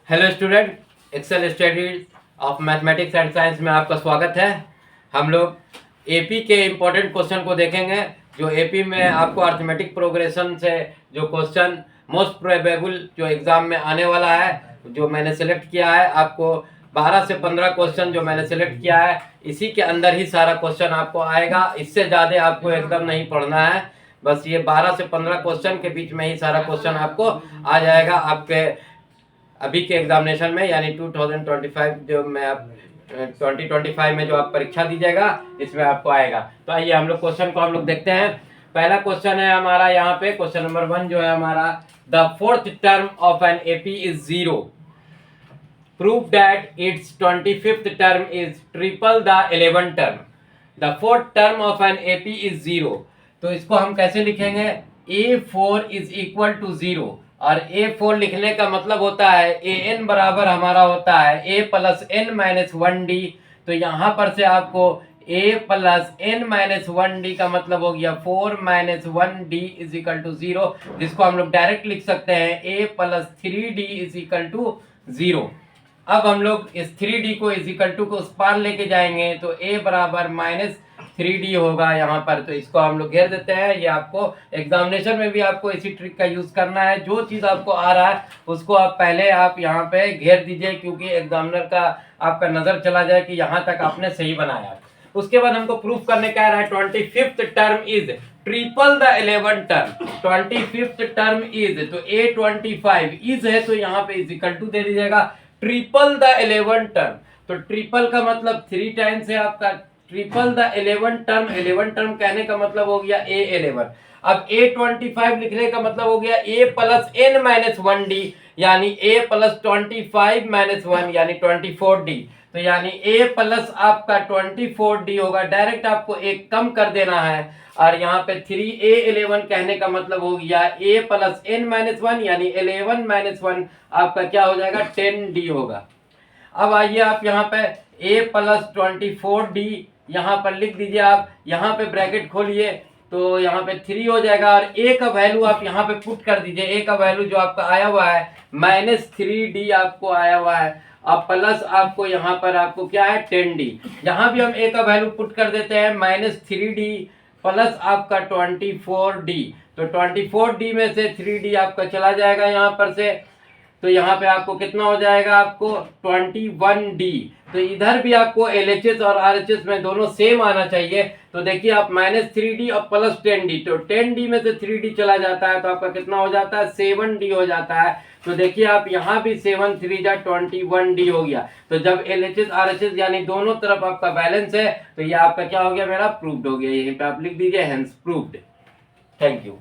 Hello student, Excel studies of mathematics and science में आपका स्वागत है। हम लोग एपी के इम्पोर्टेंट क्वेश्चन को देखेंगे। जो एपी में आपको अर्थमेटिक प्रोग्रेशन से जो क्वेश्चन मोस्ट प्रोबेबल जो एग्जाम में आने वाला है, जो मैंने सेलेक्ट किया है, आपको 12 से 15 क्वेश्चन जो मैंने सेलेक्ट किया है, इसी के अंदर ही सारा क्वेश्चन आपको आएगा। इससे ज़्यादा आपको एकदम नहीं पढ़ना है। बस ये 12 से 15 क्वेश्चन के बीच में ही सारा क्वेश्चन आपको आ जाएगा आपके अभी के एग्जामिनेशन में, यानी 2025 जो मैं आप 2025 में जो आप परीक्षा दीजिएगा इसमें आपको आएगा। तो आइए हम लोग क्वेश्चन को हम लोग देखते हैं। पहला क्वेश्चन है हमारा यहाँ पे, क्वेश्चन नंबर 1 जो है हमारा, the fourth term of an AP is 0, prove that it's 25th term is triple the 11th term. The fourth term of an AP is 0। तो इसको हम कैसे लिखेंगे? A4 इज इक्वल टू 0, और A4 लिखने का मतलब होता है AN बराबर हमारा होता है A plus N minus 1D। तो यहाँ पर से आपको A plus N minus 1D का मतलब हो गया 4 minus 1D is equal to 0, जिसको हम लोग डायरेक्ट लिख सकते हैं A plus 3D is equal to 0। अब हम लोग इस 3D को इज इक्वल टू को उस पार लेके जाएंगे तो A बराबर माइनस 3D होगा यहाँ पर। तो इसको हम लोग घेर देते हैं। ये आपको एग्जामिनेशन में भी आपको इसी ट्रिक का यूज करना है। जो चीज आपको आ रहा है उसको आप पहले आप यहाँ पे घेर दीजिए, क्योंकि एग्जामिनर का आपका नजर चला जाए कि यहाँ तक आपने सही बनाया। उसके बाद हमको प्रूफ करने का है 25th term is triple the 11th term. 25th term is, तो A25 इज है तो यहाँ पे इज इक्वल टू दे दीजिएगा ट्रिपल द 11th टर्म। तो ट्रिपल का मतलब 3 टाइम्स है आपका, triple the 11th term. 11th term कहने का मतलब हो गया A11। अब A25 लिखने का मतलब हो गया A plus N minus 1D, यानी A प्लस 25 माइनस 1 यानी 24D। तो यानी A प्लस आपका 24D होगा। डायरेक्ट आपको एक कम कर देना है, और यहाँ पे 3A11 कहने का मतलब हो गया A प्लस N माइनस 1 यानी 11 माइनस 1 आपका क्या हो जाएगा 10D होगा। अब आइए आप यहाँ पे A प्लस 24D यहाँ पर लिख दीजिए। आप यहाँ पे ब्रैकेट खोलिए तो यहाँ पे 3 हो जाएगा, और A का वैल्यू आप यहाँ पे पुट कर दीजिए। A का वैल्यू जो आपका आया हुआ है माइनस 3D आपको आया हुआ है, अब प्लस आपको यहाँ पर आपको क्या है 10D। यहाँ भी हम A का वैल्यू पुट कर देते हैं माइनस 3D प्लस आपका 24D। तो 24D में से 3D आपका चला जाएगा यहाँ पर से, तो यहाँ पे आपको कितना हो जाएगा आपको 21D। तो इधर भी आपको LHS और RHS में दोनों सेम आना चाहिए। तो देखिए आप माइनस 3D और प्लस 10D, तो 10D में से 3D चला जाता है तो आपका कितना हो जाता है 7D हो जाता है। तो देखिए आप यहाँ भी 7 3 जा 21D हो गया। तो जब LHS RHS यानी दोनों तरफ आपका बैलेंस है तो ये आपका क्या हो गया, मेरा प्रूव्ड हो गया। यहीं पे आप लिख दीजिए हेंस प्रूव्ड। Thank you.